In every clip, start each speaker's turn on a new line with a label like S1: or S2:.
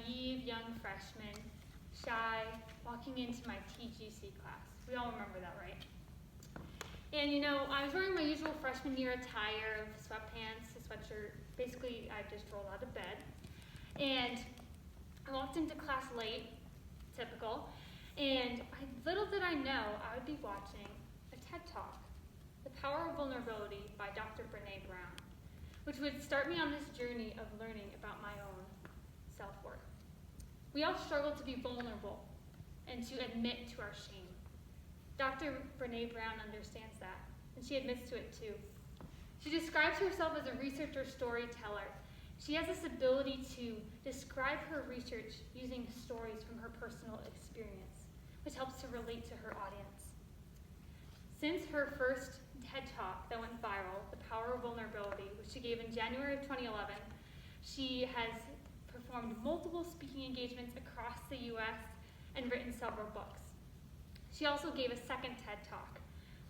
S1: naive young freshman, shy, walking into my TGC class. We all remember that, right? And I was wearing my usual freshman year attire of sweatpants, a sweatshirt. Basically, I just rolled out of bed. And I walked into class late, typical, and little did I know I would be watching a TED Talk, The Power of Vulnerability by Dr. Brené Brown, which would start me on this journey of learning about my own self-worth. We all struggle to be vulnerable and to admit to our shame. Dr. Brené Brown understands that, and she admits to it too. She describes herself as a researcher storyteller. She has this ability to describe her research using stories from her personal experience, which helps to relate to her audience. Since her first TED Talk that went viral, The Power of Vulnerability, which she gave in January of 2011, she has performed multiple speaking engagements across the US and written several books. She also gave a second TED Talk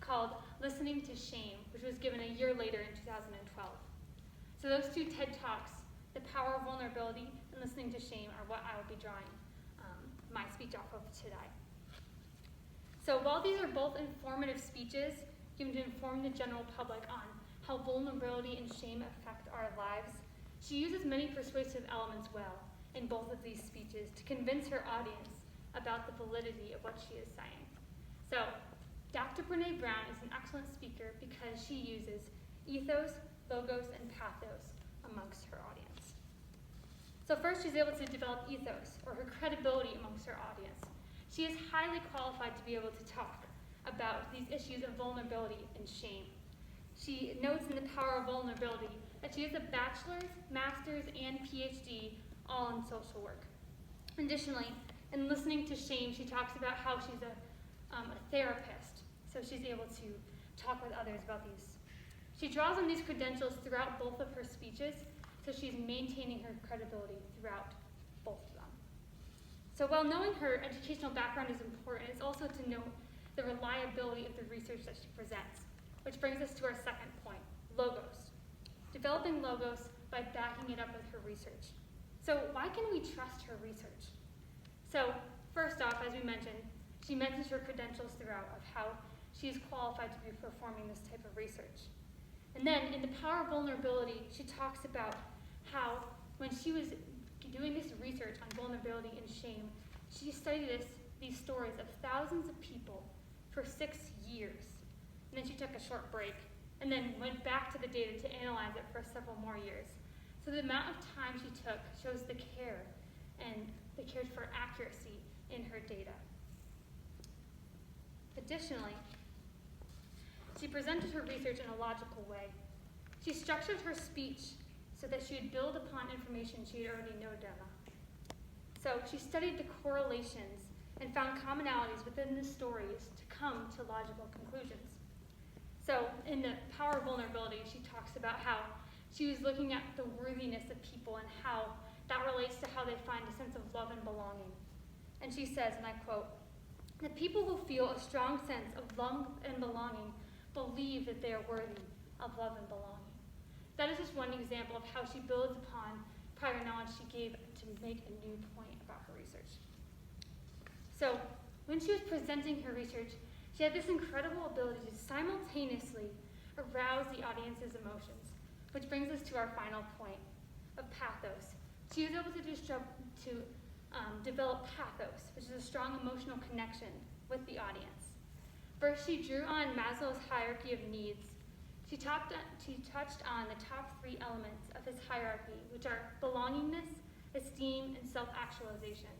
S1: called Listening to Shame, which was given a year later in 2012. So those two TED Talks, The Power of Vulnerability and Listening to Shame, are what I will be drawing my speech off of today. So while these are both informative speeches given to inform the general public on how vulnerability and shame affect our lives, she uses many persuasive elements well in both of these speeches to convince her audience about the validity of what she is saying. So, Dr. Brené Brown is an excellent speaker because she uses ethos, logos, and pathos amongst her audience. So first, she's able to develop ethos, or her credibility amongst her audience. She is highly qualified to be able to talk about these issues of vulnerability and shame. She notes in The Power of Vulnerability that she has a bachelor's, master's, and PhD, all in social work. Additionally, in Listening to Shame, she talks about how she's a therapist, so she's able to talk with others about these. She draws on these credentials throughout both of her speeches, so she's maintaining her credibility throughout both of them. So while knowing her educational background is important, it's also to note the reliability of the research that she presents, which brings us to our second point, logos. Developing logos by backing it up with her research. So why can we trust her research? So first off, as we mentioned, she mentions her credentials throughout of how she is qualified to be performing this type of research. And then in The Power of Vulnerability, she talks about how when she was doing this research on vulnerability and shame, she studied these stories of thousands of people for 6 years. And then she took a short break and then went back to the data to analyze it for several more years. So the amount of time she took shows the care and the care for accuracy in her data. Additionally, she presented her research in a logical way. She structured her speech so that she would build upon information she had already noted on. So she studied the correlations and found commonalities within the stories to come to logical conclusions. So in The Power of Vulnerability, she talks about how she was looking at the worthiness of people and how that relates to how they find a sense of love and belonging. And she says, and I quote, "The people who feel a strong sense of love and belonging believe that they are worthy of love and belonging." That is just one example of how she builds upon prior knowledge she gave to make a new point about her research. So when she was presenting her research, she had this incredible ability to simultaneously arouse the audience's emotions, which brings us to our final point of pathos. She was able to develop pathos, which is a strong emotional connection with the audience. First, she drew on Maslow's hierarchy of needs. She touched on the top 3 elements of his hierarchy, which are belongingness, esteem, and self-actualization.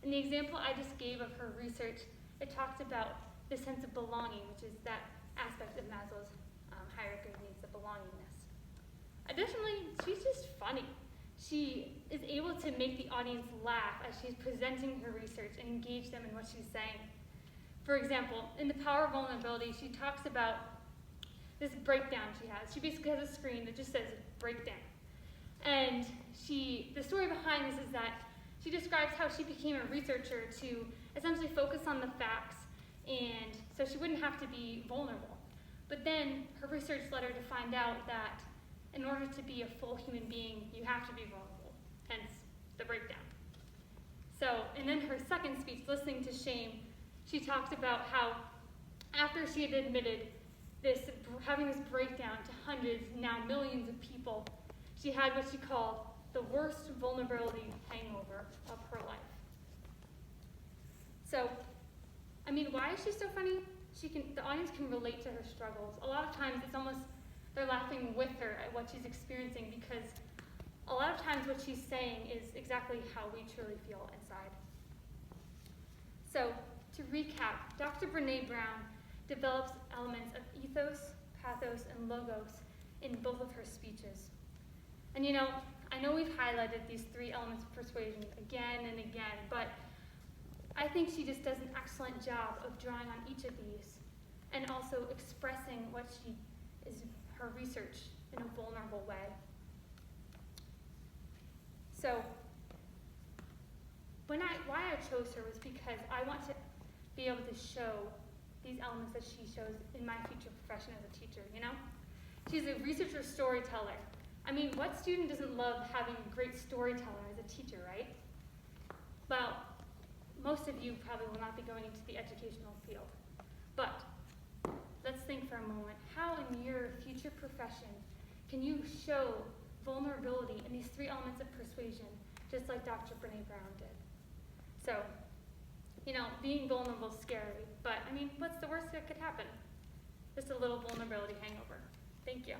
S1: In the example I just gave of her research, it talked about the sense of belonging, which is that aspect of Maslow's hierarchy of needs, the belongingness. Additionally, she's just funny. She is able to make the audience laugh as she's presenting her research and engage them in what she's saying. For example, in The Power of Vulnerability, she talks about this breakdown she has. She basically has a screen that just says breakdown. And the story behind this is that she describes how she became a researcher to essentially focus on the facts, and so she wouldn't have to be vulnerable. But then her research led her to find out that in order to be a full human being, you have to be vulnerable, hence the breakdown. So, and in her second speech, Listening to Shame, she talked about how after she had admitted having this breakdown to hundreds, now millions of people, she had what she called the worst vulnerability hangover of her life. So, I mean, why is she so funny? The audience can relate to her struggles. A lot of times it's almost, they're laughing with her at what she's experiencing because a lot of times what she's saying is exactly how we truly feel inside. So, to recap, Dr. Brené Brown develops elements of ethos, pathos, and logos in both of her speeches. And I know we've highlighted these three elements of persuasion again and again, but I think she just does an excellent job of drawing on each of these and also expressing what she is, her research, in a vulnerable way. So, why I chose her was because I want to be able to show these elements that she shows in my future profession as a teacher, She's a researcher storyteller. I mean, what student doesn't love having a great storyteller as a teacher, right? Well, most of you probably will not be going into the educational field. But let's think for a moment, how in your future profession can you show vulnerability in these three elements of persuasion, just like Dr. Brené Brown did? So, being vulnerable is scary, but I mean, what's the worst that could happen? Just a little vulnerability hangover. Thank you.